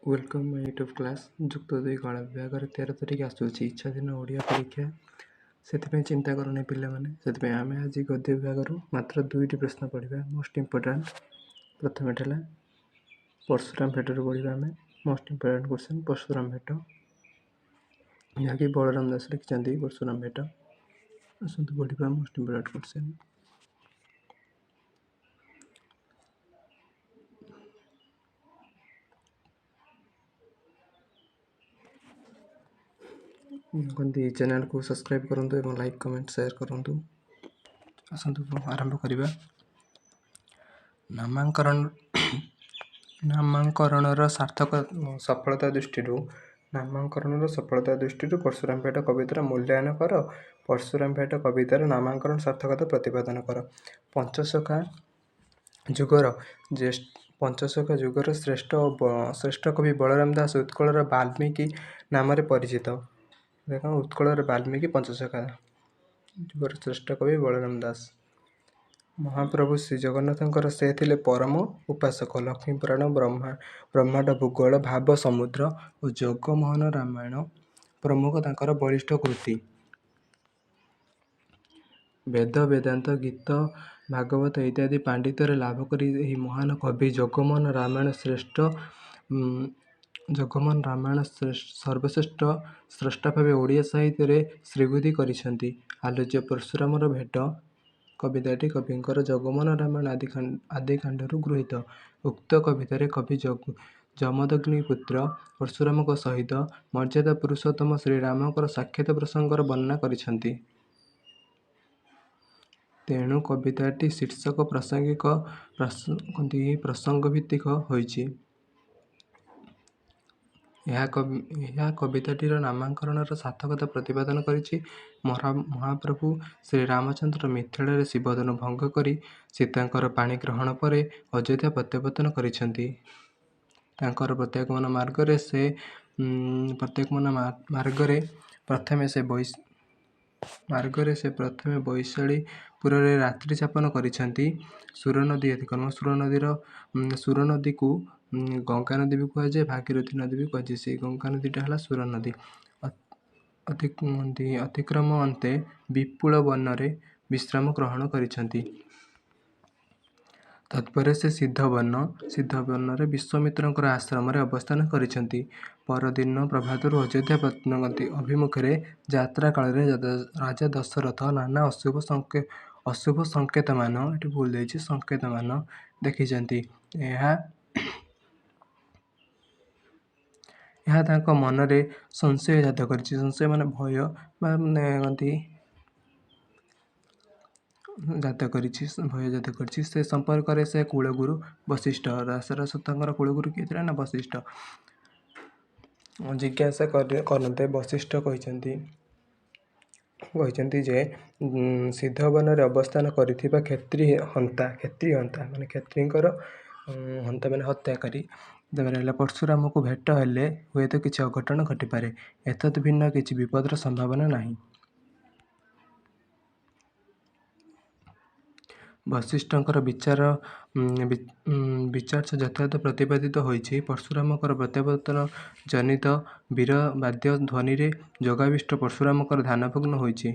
Welcome ମାଇ YouTube class. ଯୁକ୍ତ 2 କଳା ବିଭାଗରେ 13 ତାରିଖ ଆସୁଛି ଇଚ୍ଛା ଦିନ ଓଡ଼ିଆ ପରୀକ୍ଷା। ସେଥିପାଇଁ ଚିନ୍ତା କରନି ପିଲାମାନେ। ସେଥିପାଇଁ ଆମେ ଆଜି ଗଦ୍ୟ ବିଭାଗରୁ ମାତ୍ର 2ଟି ପ୍ରଶ୍ନ ପଢ଼ିବା, ମୋଷ୍ଟ ଇମ୍ପୋର୍ଟାଣ୍ଟ। ପ୍ରଥମଟି ହେଲା ପରଶୁରାମ ଭେଟରୁ ପଢ଼ିବା ଆମେ। ମୋଷ୍ଟ ଇମ୍ପୋର୍ଟାଣ୍ଟ କ୍ୱେଶ୍ଚନ୍ ପରଶୁରାମ ଭେଟ, ଯାହାକି ବଳରାମ ଦାସ ଲେଖିଛନ୍ତି ପରଶୁରାମ ଭେଟ। ଆସନ୍ତୁ ପଢ଼ିବା ମୋଷ୍ଟ ଇମ୍ପୋର୍ଟାଣ୍ଟ କ୍ୱେଶ୍ଚନ୍। କହନ୍ତି ଚ୍ୟାନେଲକୁ ସବସ୍କ୍ରାଇବ୍ କରନ୍ତୁ ଏବଂ ଲାଇକ୍ କମେଣ୍ଟ ସେୟାର କରନ୍ତୁ। ଆସନ୍ତୁ ଆରମ୍ଭ କରିବା। ନାମାଙ୍କରଣର ସଫଳତା ଦୃଷ୍ଟିରୁ ପରଶୁରାମ ଭେଟ କବିତାର ମୂଲ୍ୟାୟନ କର। ପରଶୁରାମ ଭେଟ କବିତାର ନାମାଙ୍କରଣ ସାର୍ଥକତା ପ୍ରତିପାଦନ କର। ପଞ୍ଚଶଖା ଯୁଗର ଶ୍ରେଷ୍ଠ କବି ବଳରାମ ଦାସ ଉତ୍କଳର ବାଲ୍ମୀକି ନାମରେ ପରିଚିତ। ଉତ୍କଳର ବାଲ୍ମୀକି ପଞ୍ଚଶଖା ଯୁଗର ଶ୍ରେଷ୍ଠ କବି ବଳରାମ ଦାସ। ମହାପ୍ରଭୁ ଶ୍ରୀ ଜଗନ୍ନାଥଙ୍କର ସେ ଥିଲେ ପରମ ଉପାସକ। ଲକ୍ଷ୍ମୀପୁରାଣ, ବ୍ରହ୍ମାଣ୍ଡ ଭୂଗୋଳ, ଭାବ ସମୁଦ୍ର ଓ ଜଗମୋହନ ରାମାୟଣ ପ୍ରମୁଖ ତାଙ୍କର ବଳିଷ୍ଠ କୃତି। ବେଦ, ବେଦାନ୍ତ, ଗୀତ, ଭାଗବତ ଇତ୍ୟାଦି ପାଣ୍ଡିତ୍ୟରେ ଲାଭ କରି ଏହି ମହାନ କବି ଜଗମୋହନ ରାମାୟଣ ସର୍ବଶ୍ରେଷ୍ଠ ସ୍ରଷ୍ଟା ଭାବେ ଓଡ଼ିଆ ସାହିତ୍ୟରେ ଶ୍ରୀବୃଦ୍ଧି କରିଛନ୍ତି। ଆଲୋଚ୍ୟ ପରଶୁରାମର ଭେଟ କବିତାଟି କବିଙ୍କର ଜଗମୋହନ ରାମାୟଣ ଆଦିକାଣ୍ଡରୁ ଗୃହୀତ। ଉକ୍ତ କବିତାରେ କବି ଯମଦଗ୍ନି ପୁତ୍ର ପରଶୁରାମଙ୍କ ସହିତ ମର୍ଯ୍ୟାଦା ପୁରୁଷୋତ୍ତମ ଶ୍ରୀରାମଙ୍କର ସାକ୍ଷାତ ପ୍ରସଙ୍ଗର ବର୍ଣ୍ଣନା କରିଛନ୍ତି। ତେଣୁ କବିତାଟି ଶୀର୍ଷକ ପ୍ରସଙ୍ଗଭିତ୍ତିକ ହୋଇଛି। ଏହା କବିତାଟିର ନାମାଙ୍କରଣର ସାର୍ଥକତା ପ୍ରତିପାଦନ କରିଛି। ମହାପ୍ରଭୁ ଶ୍ରୀରାମଚନ୍ଦ୍ର ମିଥିଳାରେ ଶିବଧନୁ ଭଙ୍ଗ କରି ସୀତାଙ୍କର ପାଣିଗ୍ରହଣ ପରେ ଅଯୋଧ୍ୟା ପ୍ରତ୍ୟାବର୍ତ୍ତନ କରିଛନ୍ତି। ତାଙ୍କର ପ୍ରତ୍ୟାଗମନ ମାର୍ଗରେ ସେ ପ୍ରଥମେ ବୈଶାଳୀପୁରରେ ରାତ୍ରି ଯାପନ କରିଛନ୍ତି। ସୁର ନଦୀ ଅତିକ୍ରମ। ସୁର ନଦୀକୁ ଗଙ୍ଗା ନଦୀ ବି କୁହାଯାଏ, ଭାଗୀରଥୀ ନଦୀ ବି କୁହାଯାଏ। ସେଇ ଗଙ୍ଗା ନଦୀଟା ହେଲା ସୁର ନଦୀ। ଅତିକ୍ରମ ଅନ୍ତେ ବିପୁଳ ବନରେ ବିଶ୍ରାମ ଗ୍ରହଣ କରିଛନ୍ତି। ତତ୍ପରେ ସେ ସିଦ୍ଧବନରେ ବିଶ୍ୱାମିତ୍ରଙ୍କର ଆଶ୍ରମରେ ଅବସ୍ଥାନ କରିଛନ୍ତି। ପରଦିନ ପ୍ରଭାତରୁ ଅଯୋଧ୍ୟା ଅଭିମୁଖରେ ଯାତ୍ରା କାଳରେ ରାଜା ଦଶରଥ ନାନା ଅଶୁଭ ସଂକେତମାନ ଦେଖିଛନ୍ତି। ଏହା ତାଙ୍କ ମନରେ ସଂଶୟ ଜାତ କରିଛି। ସଂଶୟ ମାନେ ଭୟ ଜାତ କରିଛି। ସେ ସମ୍ପର୍କରେ ସେ କୁଳଗୁରୁ ବଶିଷ୍ଠ, ତାଙ୍କର କୁଳଗୁରୁ କିଏ ଥିଲେ ନା ବଶିଷ୍ଠ, ଜିଜ୍ଞାସା କରନ୍ତେ ବଶିଷ୍ଠ କହିଛନ୍ତି ଯେ ସିଦ୍ଧବନରେ ଅବସ୍ଥାନ କରିଥିବା କ୍ଷତ୍ରିୟ ହନ୍ତା ମାନେ କ୍ଷତ୍ରିୟଙ୍କର ହନ୍ତା ମାନେ ହତ୍ୟାକାରୀ ପରଶୁରାମକୁ ଭେଟ ହେଲେ ହୁଏତ କିଛି ଅଘଟଣ ଘଟିପାରେ। ଏତଦ୍ ଭିନ୍ନ କିଛି ବିପଦର ସମ୍ଭାବନା ନାହିଁ। ବଶିଷ୍ଠଙ୍କର ବିଚାର ଯଥାର୍ଥ ପ୍ରତିପାଦିତ ହୋଇଛି। ପରଶୁରାମଙ୍କର ପ୍ରତ୍ୟାବର୍ତ୍ତନ ଜନିତ ବୀରବାଦ୍ୟ ଧ୍ୱନିରେ ଯୋଗାବିଷ୍ଟ ପରଶୁରାମଙ୍କର ଧ୍ୟାନଭଗ୍ନ ହୋଇଛି।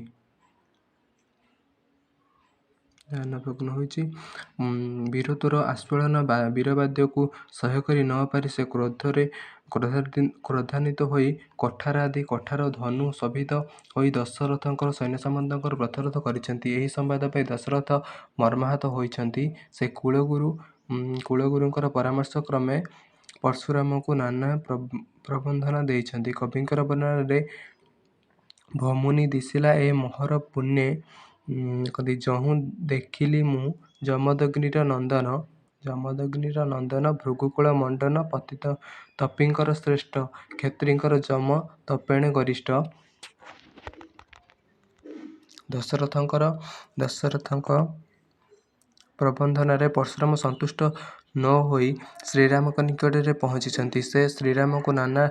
ବୀରତ୍ୱର ଆସ୍ଫାଳନ ବୀରବାଦ୍ୟକୁ ସହ୍ୟ କରି ନ ପାରି ସେ କ୍ରୋଧାନ୍ୱିତ ହୋଇ କଠାର ଧନୁ ଶୋଭିତ ହୋଇ ଦଶରଥଙ୍କର ସୈନ୍ୟସାମନ୍ତଙ୍କର ପ୍ରତିରୋଧ କରିଛନ୍ତି। ଏହି ସମ୍ବାଦ ପାଇ ଦଶରଥ ମର୍ମାହତ ହୋଇଛନ୍ତି। ସେ କୁଳଗୁରୁଙ୍କର ପରାମର୍ଶ କ୍ରମେ ପରଶୁରାମଙ୍କୁ ନାନା ପ୍ରବନ୍ଧନା ଦେଇଛନ୍ତି। କବିଙ୍କର ବର୍ଣ୍ଣନାରେ ଭମୁନି ଦିଶିଲା ଏ ମୋହର ପୁଣ୍ୟେ ଯହୁଁ ଦେଖିଲି ମୁଁ ଯମଦଗ୍ନିର ନନ୍ଦନ ଭୃଗୁକୁଳ ମଣ୍ଡନ ତପୀଙ୍କର ଶ୍ରେଷ୍ଠ କ୍ଷତ୍ରିଙ୍କର ଯମ ତପେଣ ଗରିଷ୍ଠ। ଦଶରଥଙ୍କ ପ୍ରବନ୍ଧନାରେ ପରଶୁରାମ ସନ୍ତୁଷ୍ଟ ନ ହୋଇ ଶ୍ରୀରାମଙ୍କ ନିକଟରେ ପହଞ୍ଚିଛନ୍ତି। ସେ ଶ୍ରୀରାମଙ୍କୁ ନାନା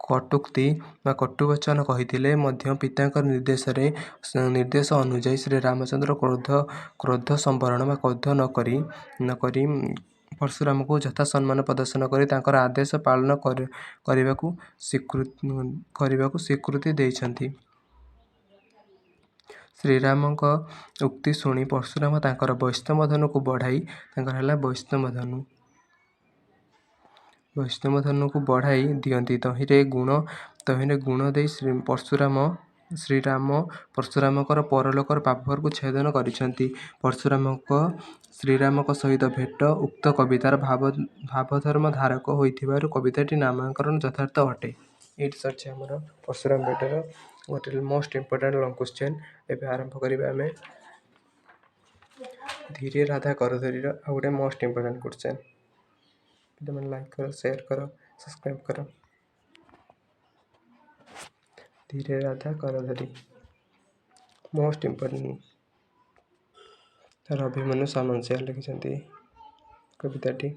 କଟୁକ୍ତି ବା କଟୁବଚନ କହିଥିଲେ ମଧ୍ୟ ପିତାଙ୍କ ନିର୍ଦ୍ଦେଶ ଅନୁଯାୟୀ ଶ୍ରୀରାମଚନ୍ଦ୍ର କ୍ରୋଧ ସମ୍ବରଣ ବା କ୍ରୋଧ ନ କରି ପରଶୁରାମଙ୍କୁ ଯଥା ସମ୍ମାନ ପ୍ରଦର୍ଶନ କରି ତାଙ୍କର ଆଦେଶ ପାଳନ କରିବାକୁ ସ୍ୱୀକୃତି ଦେଇଛନ୍ତି। ଶ୍ରୀରାମଙ୍କ ଉକ୍ତି ଶୁଣି ପରଶୁରାମ ତାଙ୍କର ବୈଷ୍ଣବ ଧନୁକୁ ବଢ଼ାଇ ତାଙ୍କର ହେଲା ବୈଷ୍ଣବ ଧନୁକୁ ବଢ଼ାଇ ଦିଅନ୍ତି। ତହିଁରେ ଗୁଣ ଦେଇ ଶ୍ରୀରାମ ପରଶୁରାମଙ୍କର ପରଲୋକର ପାପକୁ ଛେଦନ କରିଛନ୍ତି। ଶ୍ରୀରାମଙ୍କ ସହିତ ଭେଟ ଉକ୍ତ କବିତାର ଭାବଧର୍ମ ଧାରକ ହୋଇଥିବାରୁ କବିତାଟି ନାମକରଣ ଯଥାର୍ଥ ଅଟେ। ଏଇଠି ସରିଛି ଆମର ପରଶୁରାମ ଭେଟର ଗୋଟେ ମୋଷ୍ଟ ଇମ୍ପୋର୍ଟାଣ୍ଟ ଲଙ୍ଗ କ୍ୱେଶ୍ଚନ୍। ଏବେ ଆରମ୍ଭ କରିବା ଆମେ ଧୀରେ ରାଧା କରଧରିର ଆଉ ଗୋଟେ ମୋଷ୍ଟ ଇମ୍ପୋର୍ଟାଣ୍ଟ କ୍ୱେଶ୍ଚନ୍। ପିଲାମାନେ ଲାଇକ୍ କର, ସେୟାର କର, ସବସ୍କ୍ରାଇବ୍ କର। ଧୀରେ ରାଧା କରଧରି ମୋଷ୍ଟ ଇମ୍ପୋର୍ଟାଣ୍ଟ। ଅଭିମନ୍ୟୁ ସାମନ୍ତସିଂହା ଲେଖିଛନ୍ତି କବିତାଟି।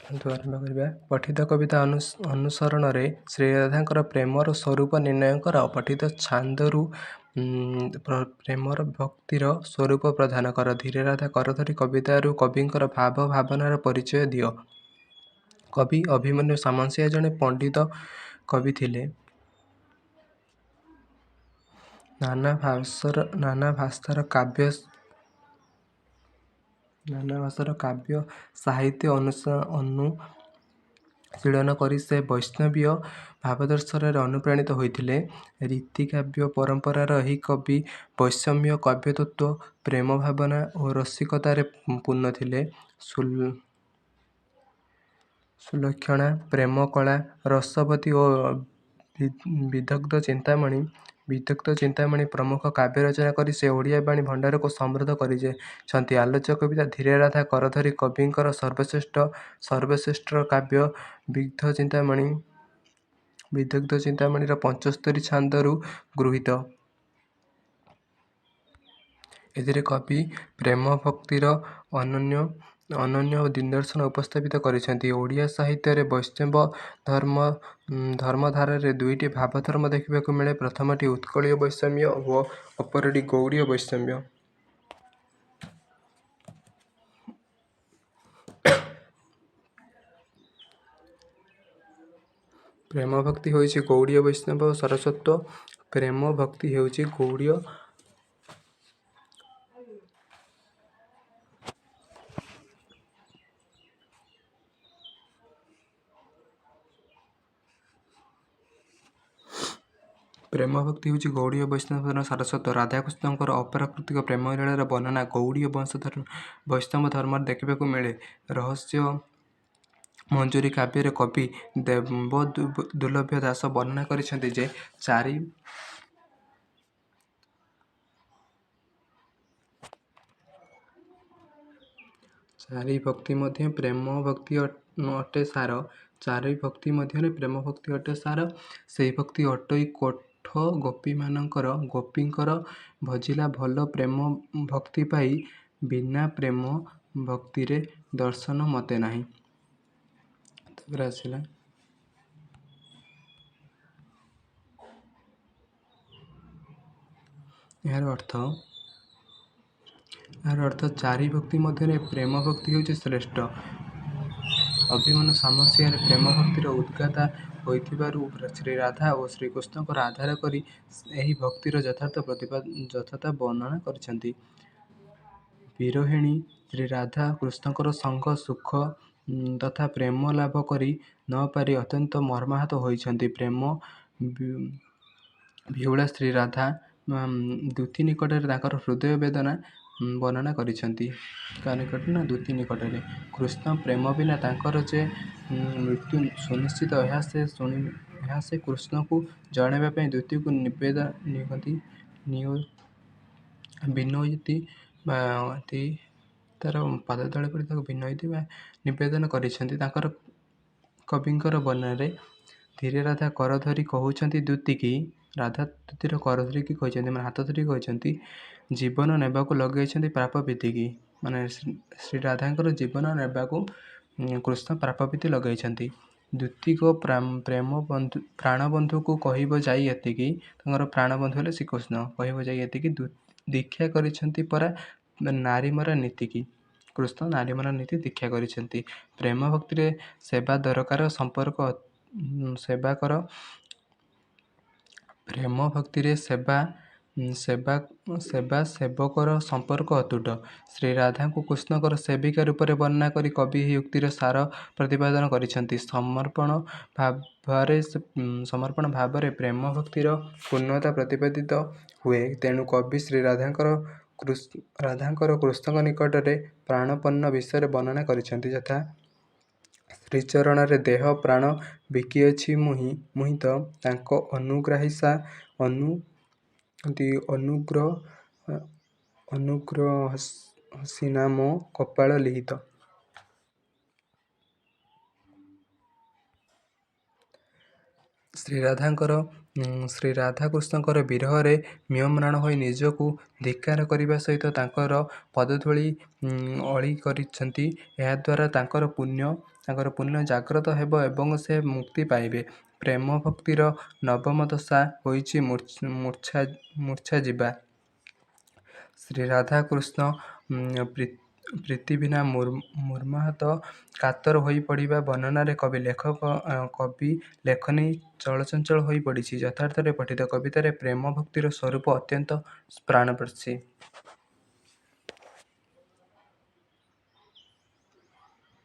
ଆରମ୍ଭ କରିବା। ପଠିତ କବିତା ଅନୁସରଣରେ ଶ୍ରୀରାଧାଙ୍କର ପ୍ରେମର ସ୍ୱରୂପ ନିର୍ଣ୍ଣୟ କର। ପଠିତ ଛାନ୍ଦରୁ ପ୍ରେମର ଭକ୍ତିର ସ୍ୱରୂପ ପ୍ରଦାନ କର। ଧୀରେ ରାଧା କରଧରି କବିତାରୁ କବିଙ୍କର ଭାବ ଭାବନାର ପରିଚୟ ଦିଅ। କବି ଅଭିମନ୍ୟୁ ସାମନ୍ତସିଂହା ଜଣେ ପଣ୍ଡିତ କବି ଥିଲେ। ନାନା ଭାଷାର କାବ୍ୟ ସାହିତ୍ୟ ଅନୁଶୀଳନ କରି ସେ ବୈଷ୍ଣବୀୟ ଭାବାଦର୍ଶରେ ଅନୁପ୍ରାଣିତ ହୋଇଥିଲେ। ରୀତିକାବ୍ୟ ପରମ୍ପରାର ଏହି କବି ବୈଷମ୍ୟ, କାବ୍ୟତତ୍ତ୍ୱ, ପ୍ରେମ ଭାବନା ଓ ରସିକତାରେ ପୂର୍ଣ୍ଣ ଥିଲେ। ସୁଲକ୍ଷଣା, ପ୍ରେମକଳା, ରସବତୀ ଓ ବିଦଗ୍ଧ ଚିନ୍ତାମଣି ପ୍ରମୁଖ କାବ୍ୟ ରଚନା କରି ସେ ଓଡ଼ିଆ ବାଣୀ ଭଣ୍ଡାରକୁ ସମୃଦ୍ଧ କରିଛନ୍ତି। ଆଲୋଚ୍ୟ କବିତା ଧୀରେ ରାଧା କରଧରି କବିଙ୍କର ସର୍ବଶ୍ରେଷ୍ଠ କାବ୍ୟ। ବିଦଗ୍ଧ ଚିନ୍ତାମଣିର 75 ଛାନ୍ଦରୁ ଗୃହୀତ। ଏଥିରେ କବି ପ୍ରେମ ଭକ୍ତିର ଅନନ୍ୟ ନିଦର୍ଶନ ଉପସ୍ଥାପିତ କରିଛନ୍ତି। ଓଡ଼ିଆ ସାହିତ୍ୟରେ ବୈଷ୍ଣବ ଧର୍ମଧାରାରେ ଦୁଇଟି ଭାବଧର୍ମ ଦେଖିବାକୁ ମିଳେ। ପ୍ରଥମଟି ଉତ୍କଳୀୟ ବୈଷମ୍ୟ ଓ ଅପରଟି ଗୌଡ଼ୀୟ ବୈଷମ୍ୟ। ପ୍ରେମ ଭକ୍ତି ହେଉଛି ଗୌଡ଼ୀୟ ବୈଷ୍ଣବ ସରସ୍ୱତ। ପ୍ରେମ ଭକ୍ତି ହେଉଛି ଗୌଡ଼ୀୟ ବୈଷ୍ଣବର ସାରସ୍ୱତ। ରାଧାକୃଷ୍ଣଙ୍କର ଅପ୍ରାକୃତିକ ପ୍ରେମଲୀଳାର ବର୍ଣ୍ଣନା ଗୌଡ଼ୀୟ ବୈଷ୍ଣବ ଧର୍ମରେ ଦେଖିବାକୁ ମିଳେ। ରହସ୍ୟ ମଞ୍ଜରୀ କାବ୍ୟରେ କବି ଦେବଦୁର୍ଲଭ ଦାସ ବର୍ଣ୍ଣନା କରିଛନ୍ତି ଯେ ଚାରି ଭକ୍ତି ମଧ୍ୟରେ ପ୍ରେମ ଭକ୍ତି ଅଟେ ସାର। ସେହି ଭକ୍ତି ଅଟଇ କୋଠ ଗୋପୀଙ୍କର ଭଜିଲା ଭଲ ପ୍ରେମ ଭକ୍ତି ପାଇ ବିନା ପ୍ରେମ ଭକ୍ତିରେ ଦର୍ଶନ ମତେ ନାହିଁ। ତାପରେ ଆସିଲା ଏହାର ଅର୍ଥ ଚାରି ଭକ୍ତି ମଧ୍ୟରେ ପ୍ରେମ ଭକ୍ତି ହେଉଛି ଶ୍ରେଷ୍ଠ। ଅଭିମନ୍ୟୁ ସାମନ୍ତସିଂହା ପ୍ରେମ ଭକ୍ତିର ଉଦ୍ଗାତା ହୋଇଥିବାରୁ ଶ୍ରୀରାଧା ଓ ଶ୍ରୀକୃଷ୍ଣଙ୍କୁ ଆଧାର କରି ଏହି ଭକ୍ତିର ଯଥାର୍ଥ ବର୍ଣ୍ଣନା କରିଛନ୍ତି। ବିରହିଣୀ ଶ୍ରୀରାଧା କୃଷ୍ଣଙ୍କର ସଙ୍ଗ ସୁଖ ତଥା ପ୍ରେମ ଲାଭ କରି ନ ପାରି ଅତ୍ୟନ୍ତ ମର୍ମାହତ ହୋଇଛନ୍ତି। ପ୍ରେମ ବିହୁଳା ଶ୍ରୀରାଧା ଦୂତୀ ନିକଟରେ ତାଙ୍କର ହୃଦୟ ବେଦନା ବର୍ଣ୍ଣନା କରିଛନ୍ତି। ଦୂତୀ ନିକଟରେ କୃଷ୍ଣ ପ୍ରେମ ବିନା ତାଙ୍କର ଯେ ମୃତ୍ୟୁ ସୁନିଶ୍ଚିତ ଏହା ସେ କୃଷ୍ଣଙ୍କୁ ଜଣାଇବା ପାଇଁ ଦୂତୀକୁ ତାର ପାଦ ତଳେ ପଡ଼ି ତାକୁ ବିନୟତି ବା ନିବେଦନ କରିଛନ୍ତି। ତାଙ୍କର କବିଙ୍କର ବର୍ଣ୍ଣନାରେ ଧୀରେ ରାଧା କରଧରି କହୁଛନ୍ତି ଦୂତୀକି, ରାଧା ଦୂତୀର କରଧରିକି କହିଛନ୍ତି ମାନେ ହାତ ଧରିକି କହିଛନ୍ତି, ଜୀବନ ନେବାକୁ ଲଗେଇଛନ୍ତି ପାପ ବିଧିକି। ମାନେ ଶ୍ରୀରାଧାଙ୍କର ଜୀବନ ନେବାକୁ କୃଷ୍ଣ ପାପ ବିଧି ଲଗେଇଛନ୍ତି। ଦ୍ୱିତୀୟ ପ୍ରାଣବନ୍ଧୁକୁ କହିବ ଯାଇ ଏତିକି, ତାଙ୍କର ପ୍ରାଣବନ୍ଧୁ ହେଲେ ଶ୍ରୀକୃଷ୍ଣ, କହିବ ଯାଇ ଏତିକି, ଦୀକ୍ଷା କରିଛନ୍ତି ପରା ନାରୀମରା ନୀତିକି। କୃଷ୍ଣ ନାରୀମରା ନୀତି ଦୀକ୍ଷା କରିଛନ୍ତି। ପ୍ରେମ ଭକ୍ତିରେ ସେବା ଦରକାର ସମ୍ପର୍କ ସେବା କର। ପ୍ରେମ ଭକ୍ତିରେ ସେବା ସେବକର ସମ୍ପର୍କ ଅତୁଟ। ଶ୍ରୀରାଧାଙ୍କୁ କୃଷ୍ଣଙ୍କର ସେବିକା ରୂପରେ ବର୍ଣ୍ଣନା କରି କବି ଏହି ଉକ୍ତିର ସାର ପ୍ରତିପାଦନ କରିଛନ୍ତି। ସମର୍ପଣ ଭାବରେ ପ୍ରେମ ଭକ୍ତିର ପୂର୍ଣ୍ଣତା ପ୍ରତିପାଦିତ ହୁଏ। ତେଣୁ କବି ଶ୍ରୀରାଧାଙ୍କର କୃଷ୍ଣଙ୍କ ନିକଟରେ ପ୍ରାଣପନ୍ନ ବିଷୟରେ ବର୍ଣ୍ଣନା କରିଛନ୍ତି। ଯଥା ଶ୍ରୀଚରଣରେ ଦେହ ପ୍ରାଣ ବିକିଅଛି ମୁହିଁ ତ, ତାଙ୍କ ଅନୁଗ୍ରହସିନା ମୋ କପାଳ ଲିଖିତ। ଶ୍ରୀରାଧାକୃଷ୍ଣଙ୍କର ବିରହରେ ମ୍ରିୟମାଣ ହୋଇ ନିଜକୁ ଧିକ୍କାର କରିବା ସହିତ ତାଙ୍କର ପଦଧୂଳି ଅଳି କରିଛନ୍ତି। ଏହାଦ୍ୱାରା ତାଙ୍କର ପୁଣ୍ୟ ଜାଗ୍ରତ ହେବ ଏବଂ ସେ ମୁକ୍ତି ପାଇବେ। ପ୍ରେମ ଭକ୍ତିର ନବମ ଦଶା ହୋଇଛି ମୂର୍ଚ୍ଛା ଯିବା। ଶ୍ରୀରାଧାକୃଷ୍ଣ ପ୍ରୀତିବିନା ମର୍ମାହତ କାତର ହୋଇପଡ଼ିବା ବର୍ଣ୍ଣନାରେ କବି ଲେଖନୀ ଚଳଚଞ୍ଚଳ ହୋଇ ପଡ଼ିଛି। ଯଥାର୍ଥରେ ପଠିତ କବିତାରେ ପ୍ରେମ ଭକ୍ତିର ସ୍ୱରୂପ ଅତ୍ୟନ୍ତ ପ୍ରାଣସ୍ପର୍ଶୀ।